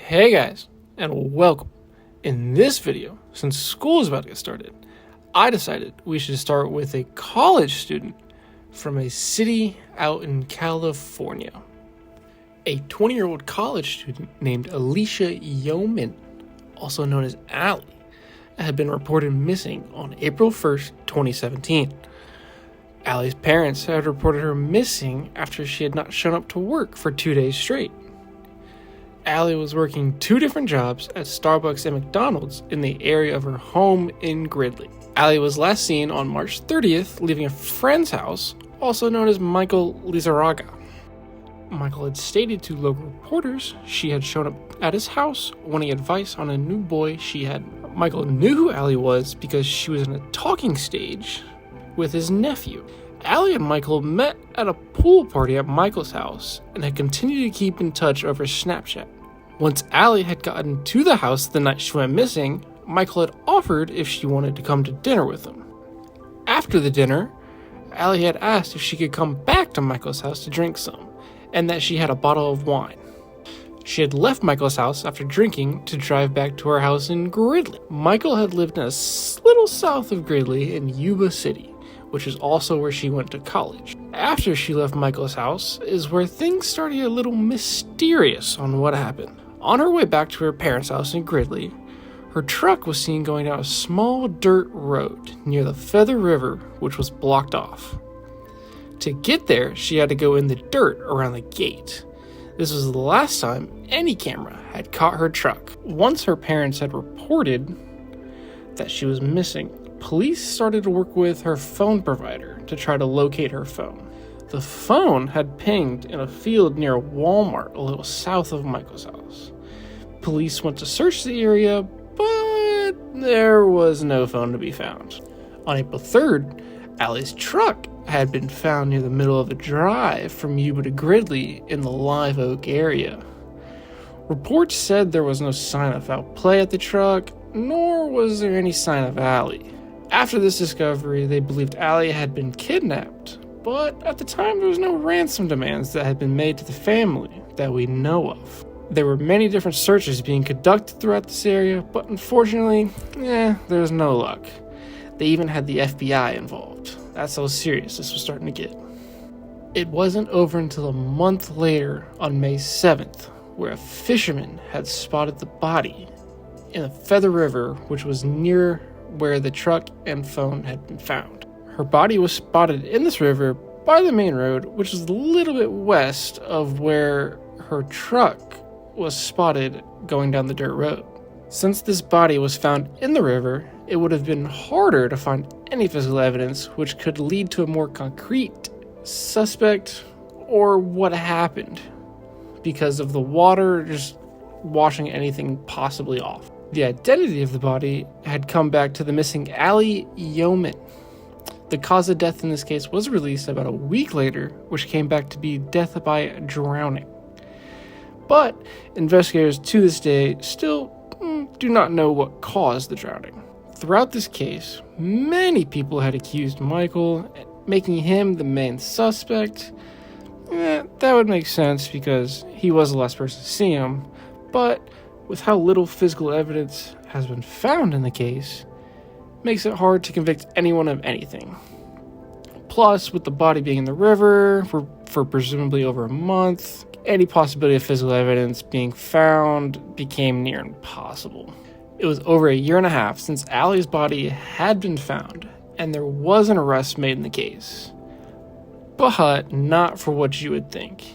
Hey guys, and welcome. In this video, since school is about to get started, I decided we should start with a college student from a city out in California. A 20-year-old college student named Alycia Yoeman, also known as Allie, had been reported missing on April 1st, 2017. Allie's parents had reported her missing after she had not shown up to work for 2 days straight. Allie was working 2 different jobs at Starbucks and McDonald's in the area of her home in Gridley. Allie was last seen on March 30th leaving a friend's house, also known as Michael Lizarraga. Michael had stated to local reporters she had shown up at his house wanting advice on a new boy she had. Michael knew who Allie was because she was in a talking stage with his nephew. Allie and Michael met at a pool party at Michael's house and had continued to keep in touch over Snapchat. Once Allie had gotten to the house the night she went missing, Michael had offered if she wanted to come to dinner with him. After the dinner, Allie had asked if she could come back to Michael's house to drink some, and that she had a bottle of wine. She had left Michael's house after drinking to drive back to her house in Gridley. Michael had lived in a little south of Gridley in Yuba City, which is also where she went to college. After she left Michael's house is where things started a little mysterious on what happened. On her way back to her parents' house in Gridley, her truck was seen going down a small dirt road near the Feather River, which was blocked off. To get there, she had to go in the dirt around the gate. This was the last time any camera had caught her truck. Once her parents had reported that she was missing, police started to work with her phone provider to try to locate her phone. The phone had pinged in a field near a Walmart a little south of Michael's house. Police went to search the area, but there was no phone to be found. On April 3rd, Allie's truck had been found near the middle of a drive from Yuba to Gridley in the Live Oak area. Reports said there was no sign of foul play at the truck, nor was there any sign of Allie. After this discovery, they believed Allie had been kidnapped, but at the time there was no ransom demands that had been made to the family that we know of. There were many different searches being conducted throughout this area, but unfortunately, there was no luck. They even had the FBI involved. That's how serious this was starting to get. It wasn't over until a month later, on May 7th, where a fisherman had spotted the body in the Feather River, which was near where the truck and phone had been found. Her body was spotted in this river by the main road, which is a little bit west of where her truck was spotted going down the dirt road. Since this body was found in the river, it would have been harder to find any physical evidence which could lead to a more concrete suspect or what happened because of the water just washing anything possibly off. The identity of the body had come back to the missing Alycia Yoeman. The cause of death in this case was released about a week later, which came back to be death by drowning. But investigators to this day still do not know what caused the drowning. Throughout this case, many people had accused Michael, making him the main suspect. That would make sense because he was the last person to see him, but with how little physical evidence has been found in the case, makes it hard to convict anyone of anything. Plus, with the body being in the river for presumably over a month, any possibility of physical evidence being found became near impossible. It was over a year and a half since Allie's body had been found, and there was an arrest made in the case. But not for what you would think.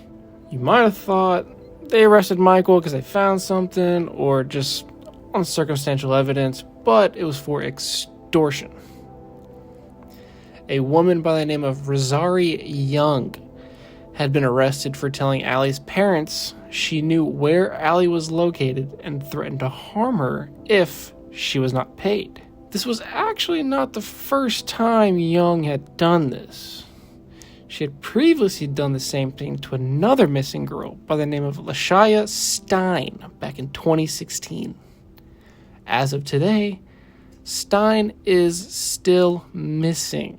You might have thought they arrested Michael because they found something, or just on circumstantial evidence, but it was for extortion. A woman by the name of Rosari Young had been arrested for telling Allie's parents she knew where Allie was located and threatened to harm her if she was not paid. This was actually not the first time Young had done this. She had previously done the same thing to another missing girl by the name of Alycia Stein back in 2016. As of today, Stein is still missing.